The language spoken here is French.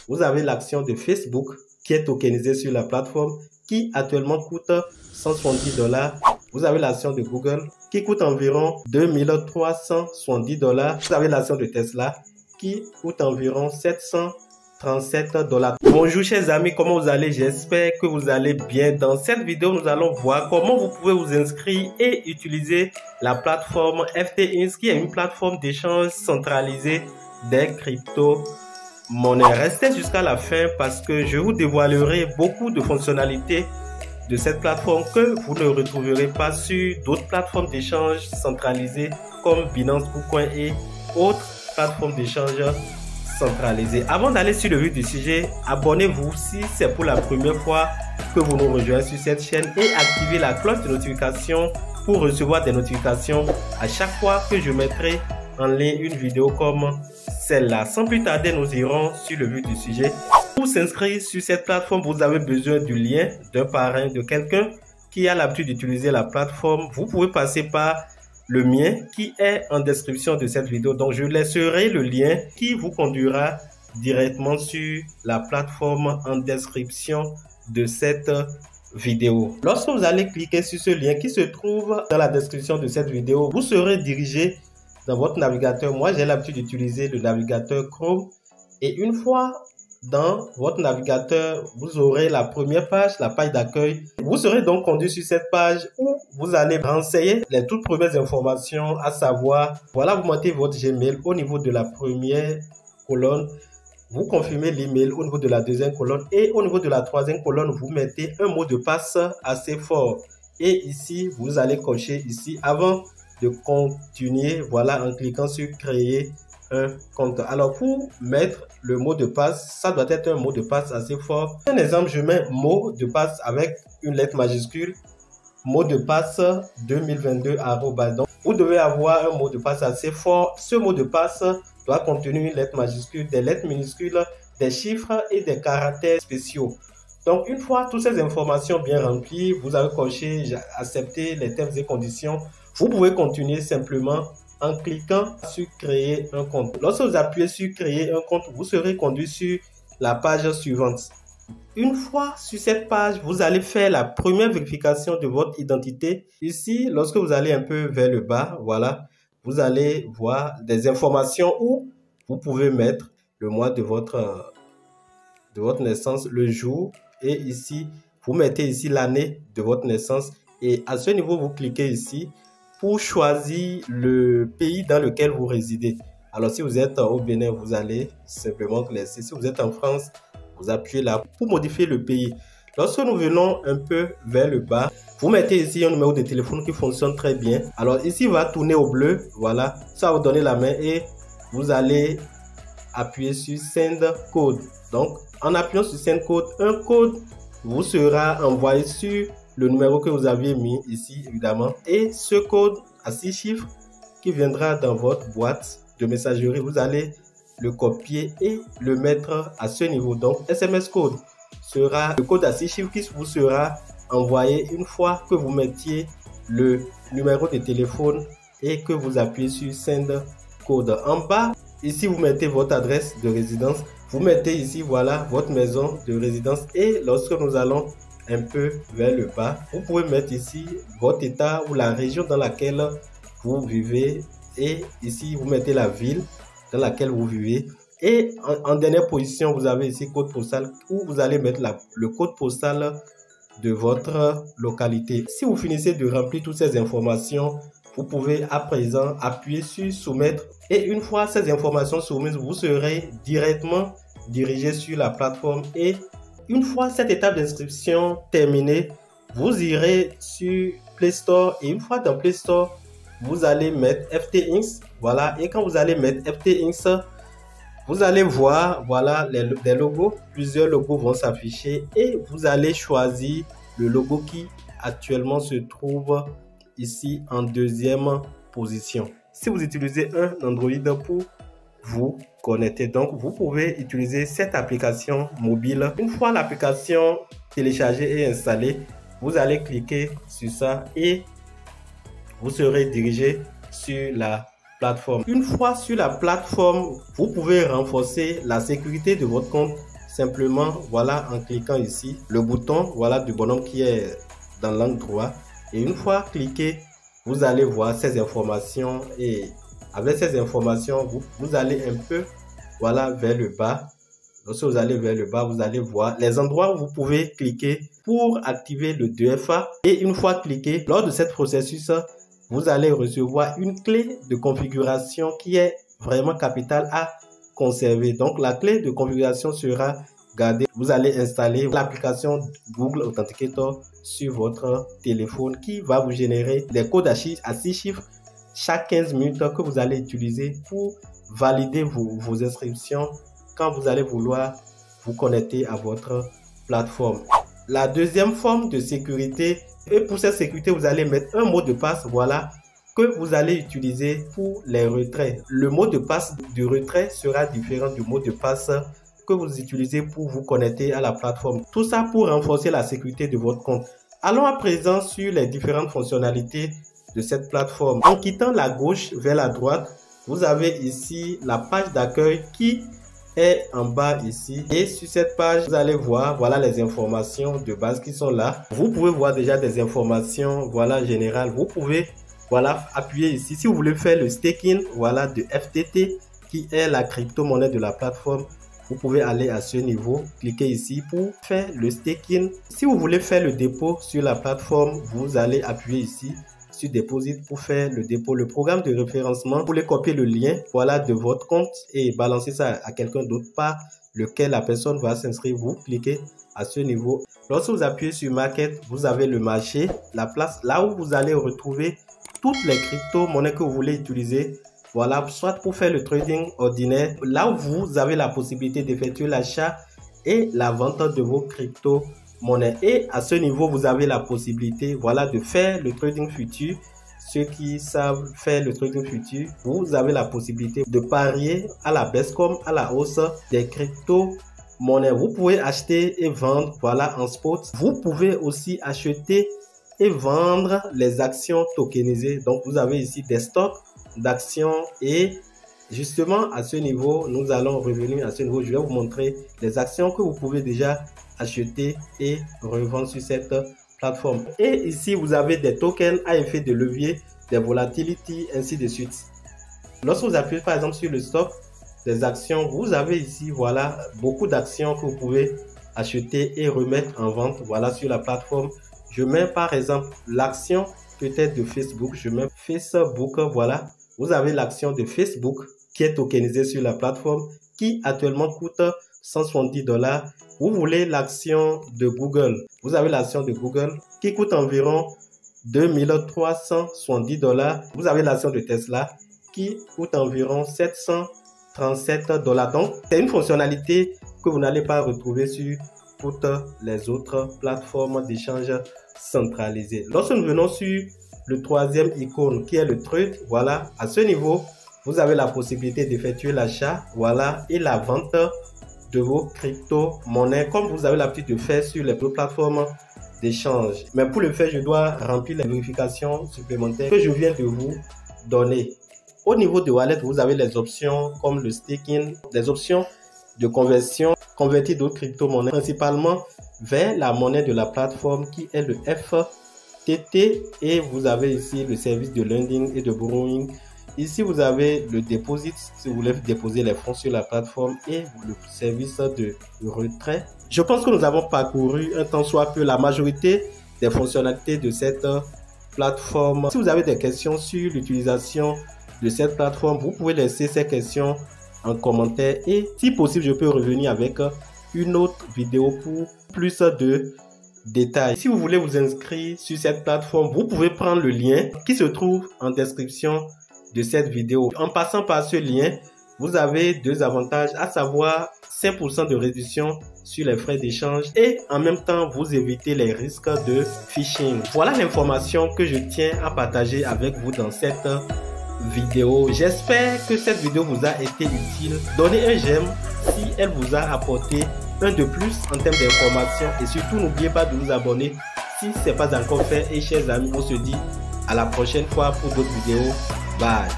vous avez l'action de Facebook qui est tokenisée sur la plateforme qui actuellement coûte 170 $. Vous avez l'action de Google qui coûte environ 2370 $. Vous avez l'action de Tesla qui coûte environ 737 $. Bonjour chers amis, comment vous allez? J'espère que vous allez bien. Dans cette vidéo, nous allons voir comment vous pouvez vous inscrire et utiliser la plateforme FTX qui est une plateforme d'échange centralisée des crypto-monnaies. Restez jusqu'à la fin parce que je vous dévoilerai beaucoup de fonctionnalités de cette plateforme que vous ne retrouverez pas sur d'autres plateformes d'échange centralisées comme Binance, KuCoin et autres plateformes d'échange centralisées. Avant d'aller sur le vif du sujet, abonnez-vous si c'est pour la première fois que vous nous rejoignez sur cette chaîne et activez la cloche de notification pour recevoir des notifications à chaque fois que je mettrai en ligne une vidéo comme celle-là. Sans plus tarder, nous irons sur le vif du sujet. Pour s'inscrire sur cette plateforme, vous avez besoin du lien d'un parrain, de quelqu'un qui a l'habitude d'utiliser la plateforme. Vous pouvez passer par le mien qui est en description de cette vidéo. Donc, je laisserai le lien qui vous conduira directement sur la plateforme en description de cette vidéo. Lorsque vous allez cliquer sur ce lien qui se trouve dans la description de cette vidéo, vous serez dirigé dans votre navigateur. Moi, j'ai l'habitude d'utiliser le navigateur Chrome. Et une fois dans votre navigateur, vous aurez la première page, la page d'accueil. Vous serez donc conduit sur cette page où vous allez renseigner les toutes premières informations, à savoir, voilà, vous mettez votre Gmail au niveau de la première colonne. Vous confirmez l'email au niveau de la deuxième colonne et au niveau de la troisième colonne, vous mettez un mot de passe assez fort. Et ici, vous allez cocher ici avant de continuer, voilà, en cliquant sur créer un compte. Alors pour mettre le mot de passe, ça doit être un mot de passe assez fort. Un exemple, je mets mot de passe avec une lettre majuscule, mot de passe 2022 @. Donc vous devez avoir un mot de passe assez fort. Ce mot de passe doit contenir une lettre majuscule, des lettres minuscules, des chiffres et des caractères spéciaux. Donc une fois toutes ces informations bien remplies, vous avez coché accepter les termes et conditions. Vous pouvez continuer simplement en cliquant sur créer un compte. Lorsque vous appuyez sur créer un compte, vous serez conduit sur la page suivante. Une fois sur cette page, vous allez faire la première vérification de votre identité. Ici, lorsque vous allez un peu vers le bas, voilà, vous allez voir des informations où vous pouvez mettre le mois de votre naissance, le jour, et ici, vous mettez ici l'année de votre naissance. Et à ce niveau, vous cliquez ici pour choisir le pays dans lequel vous résidez. Alors, si vous êtes au Bénin, vous allez simplement classer. Si vous êtes en France, vous appuyez là pour modifier le pays. Lorsque nous venons un peu vers le bas, vous mettez ici un numéro de téléphone qui fonctionne très bien. Alors, ici, il va tourner au bleu. Voilà, ça va vous donner la main et vous allez appuyer sur Send Code. Donc, en appuyant sur Send Code, un code vous sera envoyé sur le numéro que vous aviez mis ici, évidemment. Et ce code à 6 chiffres qui viendra dans votre boîte de messagerie, vous allez le copier et le mettre à ce niveau. Donc, SMS code sera le code à 6 chiffres qui vous sera envoyé une fois que vous mettiez le numéro de téléphone et que vous appuyez sur Send Code. En bas, ici, vous mettez votre adresse de résidence. Vous mettez ici, voilà, votre maison de résidence. Et lorsque nous allons un peu vers le bas, vous pouvez mettre ici votre état ou la région dans laquelle vous vivez. Et ici, vous mettez la ville dans laquelle vous vivez. Et en dernière position, vous avez ici code postal où vous allez mettre le code postal de votre localité. Si vous finissez de remplir toutes ces informations, vous pouvez à présent appuyer sur soumettre. Et une fois ces informations soumises, vous serez directement dirigé sur la plateforme. Et une fois cette étape d'inscription terminée, vous irez sur Play Store. Et une fois dans Play Store, vous allez mettre FTX. Voilà. Et quand vous allez mettre FTX, vous allez voir, voilà, des logos. Plusieurs logos vont s'afficher. Et vous allez choisir le logo qui actuellement se trouve ici en deuxième position. Si vous utilisez un Android pour vous connecter, donc vous pouvez utiliser cette application mobile. Une fois l'application téléchargée et installée, vous allez cliquer sur ça et vous serez dirigé sur la plateforme. Une fois sur la plateforme, vous pouvez renforcer la sécurité de votre compte simplement, voilà, en cliquant ici, le bouton, voilà, du bonhomme qui est dans l'angle droit. Et une fois cliqué, vous allez voir ces informations. Et avec ces informations, vous allez un peu, voilà, vers le bas. Lorsque vous allez vers le bas, vous allez voir les endroits où vous pouvez cliquer pour activer le 2FA. Et une fois cliqué, lors de ce processus, vous allez recevoir une clé de configuration qui est vraiment capitale à conserver. Donc, la clé de configuration sera gardée. Vous allez installer l'application Google Authenticator sur votre téléphone qui va vous générer des codes à 6 chiffres chaque 15 minutes que vous allez utiliser pour valider vos inscriptions quand vous allez vouloir vous connecter à votre plateforme. La deuxième forme de sécurité, et pour cette sécurité, vous allez mettre un mot de passe, voilà, que vous allez utiliser pour les retraits. Le mot de passe de retrait sera différent du mot de passe que vous utilisez pour vous connecter à la plateforme. Tout ça pour renforcer la sécurité de votre compte. Allons à présent sur les différentes fonctionnalités de cette plateforme. En quittant la gauche vers la droite, vous avez ici la page d'accueil qui est en bas ici. Et sur cette page, vous allez voir, voilà les informations de base qui sont là. Vous pouvez voir déjà des informations, voilà, générales. Vous pouvez, voilà, appuyer ici. Si vous voulez faire le staking, voilà, de FTT, qui est la crypto-monnaie de la plateforme, vous pouvez aller à ce niveau, cliquer ici pour faire le staking. Si vous voulez faire le dépôt sur la plateforme, vous allez appuyer ici sur Deposit pour faire le dépôt. Le programme de référencement, vous pouvez copier le lien, voilà, de votre compte et balancer ça à quelqu'un d'autre par lequel la personne va s'inscrire. Vous cliquez à ce niveau. Lorsque vous appuyez sur Market, vous avez le marché, la place là où vous allez retrouver toutes les crypto-monnaies que vous voulez utiliser. Voilà, soit pour faire le trading ordinaire, là où vous avez la possibilité d'effectuer l'achat et la vente de vos crypto-monnaies. Et à ce niveau, vous avez la possibilité, voilà, de faire le trading futur. Ceux qui savent faire le trading futur, vous avez la possibilité de parier à la baisse comme à la hausse des crypto-monnaies. Vous pouvez acheter et vendre, voilà, en spot. Vous pouvez aussi acheter et vendre les actions tokenisées. Donc, vous avez ici des stocks d'actions et justement à ce niveau, nous allons revenir à ce niveau. Je vais vous montrer les actions que vous pouvez déjà acheter et revendre sur cette plateforme. Et ici, vous avez des tokens à effet de levier, des volatilities, ainsi de suite. Lorsque vous appuyez par exemple sur le stock des actions, vous avez ici, voilà, beaucoup d'actions que vous pouvez acheter et remettre en vente, voilà, sur la plateforme. Je mets par exemple l'action peut-être de Facebook, je mets Facebook, voilà. Vous avez l'action de Facebook qui est tokenisée sur la plateforme qui actuellement coûte 170 $. Vous voulez l'action de Google. Vous avez l'action de Google qui coûte environ 2370 $. Vous avez l'action de Tesla qui coûte environ 737 $. Donc, c'est une fonctionnalité que vous n'allez pas retrouver sur toutes les autres plateformes d'échange centralisées. Lorsque nous venons sur le troisième icône qui est le trade, voilà, à ce niveau, vous avez la possibilité d'effectuer l'achat, voilà, et la vente de vos crypto-monnaies comme vous avez l'habitude de faire sur les plateformes d'échange. Mais pour le faire, je dois remplir les vérifications supplémentaires que je viens de vous donner. Au niveau de Wallet, vous avez les options comme le staking, des options de conversion, convertir d'autres crypto-monnaies, principalement vers la monnaie de la plateforme qui est le FTT. Et vous avez ici le service de lending et de borrowing. Ici, vous avez le deposit si vous voulez déposer les fonds sur la plateforme et le service de retrait. Je pense que nous avons parcouru un tant soit peu la majorité des fonctionnalités de cette plateforme. Si vous avez des questions sur l'utilisation de cette plateforme, vous pouvez laisser ces questions en commentaire et si possible, je peux revenir avec une autre vidéo pour plus de détails. Si vous voulez vous inscrire sur cette plateforme, vous pouvez prendre le lien qui se trouve en description de cette vidéo. En passant par ce lien, vous avez deux avantages, à savoir 5% de réduction sur les frais d'échange et en même temps vous évitez les risques de phishing. Voilà l'information que je tiens à partager avec vous dans cette vidéo. J'espère que cette vidéo vous a été utile. Donnez un j'aime si elle vous a apporté un de plus en termes d'informations et surtout n'oubliez pas de vous abonner si ce n'est pas encore fait. Et chers amis, on se dit à la prochaine fois pour d'autres vidéos. Bye.